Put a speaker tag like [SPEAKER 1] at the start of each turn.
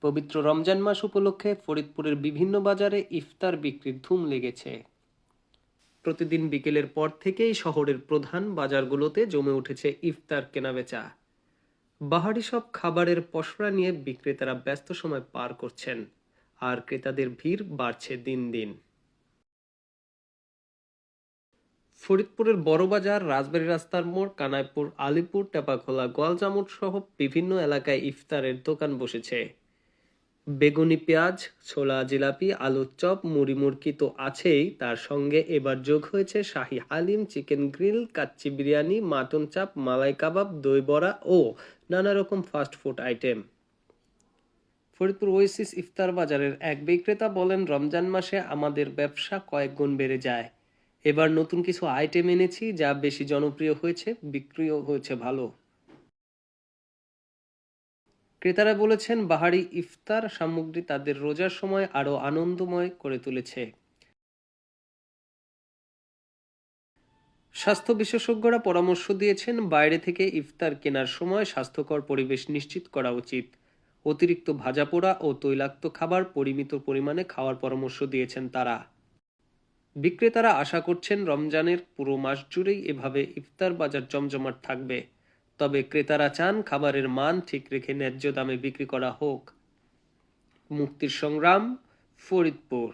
[SPEAKER 1] পবিত্র রমজান মাস উপলক্ষে ফরিদপুরের বিভিন্ন বাজারে ইফতার বিক্রির ধুম লেগেছে। প্রতিদিন বিকেলের পর থেকেই শহরের প্রধান বাজারগুলোতে জমে উঠেছে ইফতার কেনাবেচা। বাহারি সব খাবারের পসরা নিয়ে বিক্রেতারা ব্যস্ত সময় পার করছেন, আর ক্রেতাদের ভিড় বাড়ছে দিন দিন। ফরিদপুরের বড় বাজার, রাজবাড়ী রাস্তার মোড়, কানাইপুর, আলিপুর, টেপাখোলা, গোয়ালজামুট সহ বিভিন্ন এলাকায় ইফতারের দোকান বসেছে। বেগুনি পেঁয়াজ, ছোলা, জিলাপি, আলুর চপ, মুড়ি মুড়কি তো আছেই, তার সঙ্গে এবার যোগ হয়েছে শাহী হালিম, চিকেন গ্রিল, কাচ্চি বিরিয়ানি, মাটন চাপ, মালাই কাবাব, দই বড়া ও নানা রকম fast food item. Faridpur Oasis ইফতার বাজারের এক বিক্রেতা বলেন, রমজান মাসে আমাদের ব্যবসা কয়েক গুণ বেড়ে যায়। এবার নতুন কিছু আইটেম এনেছি যা বেশি জনপ্রিয় হয়েছে, বিক্রিও হয়েছে ভালো। ক্রেতারা বলেছেন, বাহারি ইফতার সামগ্রী তাদের রোজার সময় আরো আনন্দময় করে তুলেছে। স্বাস্থ্য বিশেষজ্ঞরা পরামর্শ দিয়েছেন, বাইরে থেকে ইফতার কেনার সময় স্বাস্থ্যকর পরিবেশ নিশ্চিত করা উচিত। অতিরিক্ত ভাজাপোড়া ও তৈলাক্ত খাবার পরিমিত পরিমাণে খাওয়ার পরামর্শ দিয়েছেন তারা। বিক্রেতারা আশা করছেন, রমজানের পুরো মাস জুড়েই এভাবে ইফতার বাজার জমজমাট থাকবে। তবে ক্রেতারা চান খাবারের মান ঠিক রেখে ন্যায্য দামে বিক্রি করা হোক। মুক্তির সংগ্রাম, ফরিদপুর।